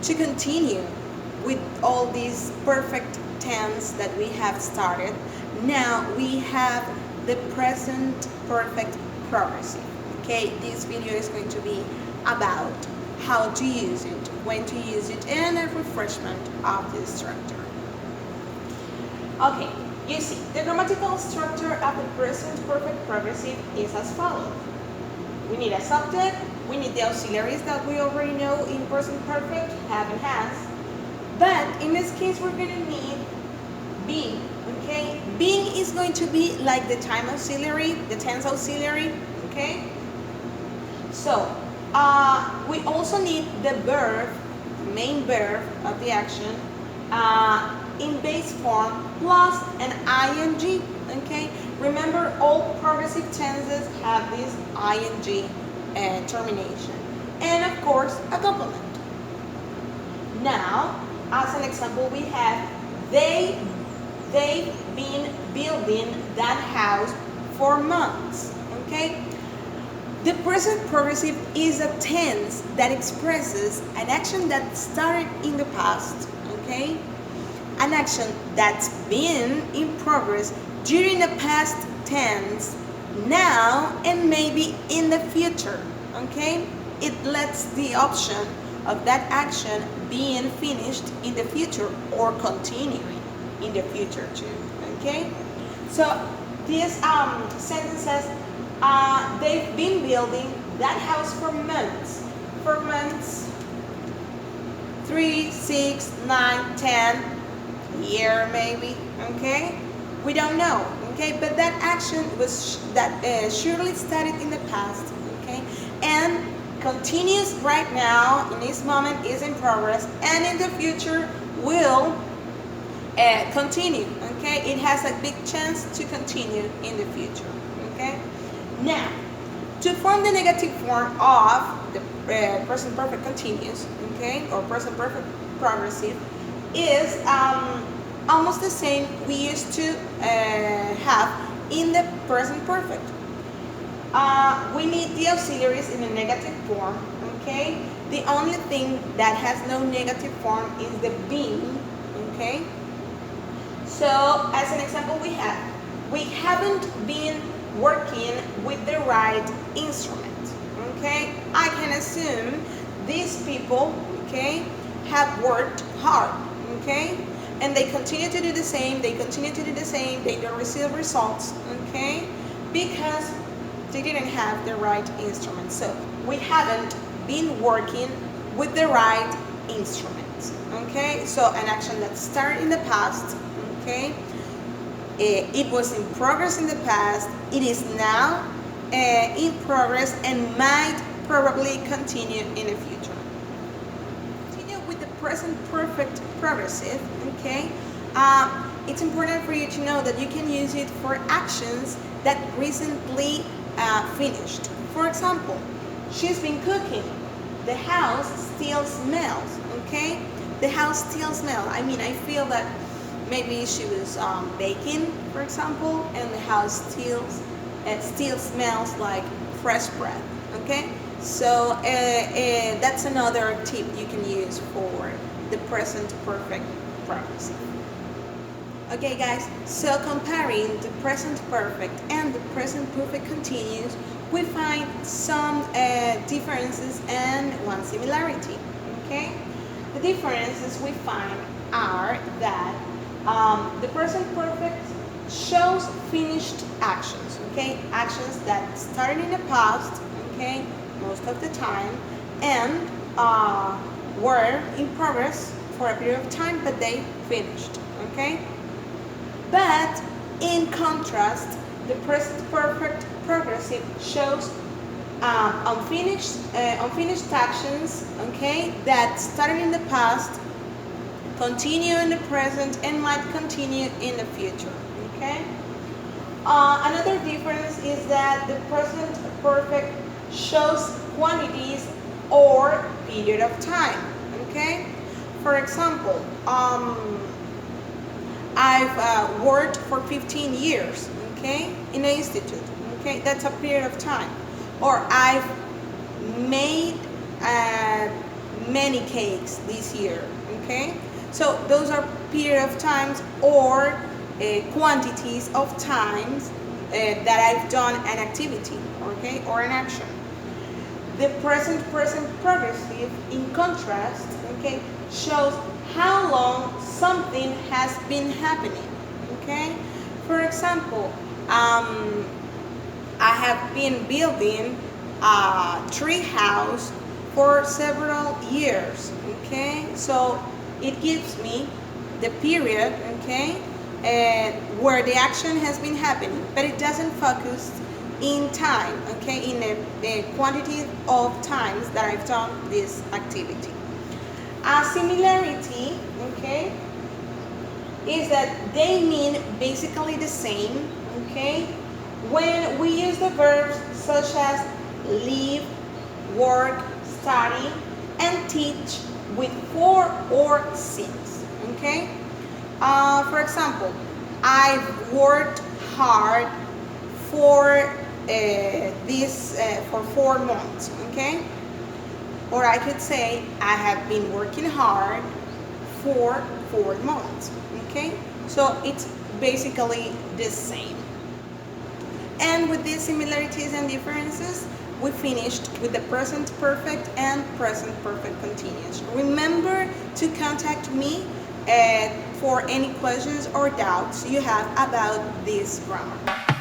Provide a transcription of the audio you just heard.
to continue with all these perfect tense that we have started, now we have the present perfect progressive. Okay, this video is going to be about how to use it, when to use it, and a refreshment of the structure. Okay, you see, the grammatical structure of the present perfect progressive is as follows. We need a subject, we need the auxiliaries that we already know in present perfect, have and has. But in this case, we're going to need being, okay? Being is going to be like the time auxiliary, the tense auxiliary, okay? So, we also need the verb, the main verb of the action, in base form plus an ing, okay? Remember, all progressive tenses have this ing termination. And of course, a complement. Now, as an example, we have they've been building that house for months, okay? The present progressive is a tense that expresses an action that started in the past, okay? An action that's been in progress during the past tense, now, and maybe in the future, okay? It lets the option of that action being finished in the future or continuing in the future too, okay? So this sentence says, they've been building that house for months, 3, 6, 9, 10 year maybe, okay? We don't know, okay? But that action was surely started in the past, okay? And continues right now, in this moment is in progress, and in the future will continue, okay? It has a big chance to continue in the future, okay? Now, to form the negative form of the present perfect continuous, okay, or present perfect progressive, is almost the same we used to have in the present perfect. We need the auxiliaries in a negative form, okay? The only thing that has no negative form is the being, okay? So, as an example, we haven't been working with the right instrument, okay? I can assume these people, okay, have worked hard, okay? And they continue to do the same, they don't receive results, okay? Because they didn't have the right instrument. So we haven't been working with the right instrument, okay? So an action that started in the past, okay? It was in progress in the past, it is now in progress and might probably continue in the future. Continue with the present perfect progressive, okay? It's important for you to know that you can use it for actions that recently finished. For example, she's been cooking. The house still smells, okay? The house still smells. I mean, I feel that maybe she was baking, for example, and the house still smells like fresh bread, okay? So that's another tip you can use for the present perfect progressive. Okay guys, so comparing the present perfect and the present perfect continuous, we find some differences and one similarity, okay? The differences we find are that the present perfect shows finished actions, okay? Actions that started in the past, okay, most of the time, and were in progress for a period of time, but they finished, okay? But in contrast, the present perfect progressive shows unfinished actions, okay, that started in the past, continue in the present, and might continue in the future, okay? Another difference is that the present perfect shows quantities or period of time, okay? For example, I've worked for 15 years, okay, in an institute, okay, that's a period of time. Or I've made many cakes this year, okay? So those are period of times or quantities of times that I've done an activity, okay, or an action. The present progressive, in contrast, okay, shows how long something has been happening, okay? For example, I have been building a tree house for several years, okay? So it gives me the period, okay, where the action has been happening, but it doesn't focus in time, okay, in the quantity of times that I've done this activity. A similarity, okay, is that they mean basically the same, okay, when we use the verbs such as live, work, study, and teach with for or since, okay? For example, I've worked hard for for 4 months, okay? Or I could say I have been working hard for 4 months, okay? So it's basically the same. And with these similarities and differences, we finished with the present perfect and present perfect continuous. Remember to contact me for any questions or doubts you have about this grammar.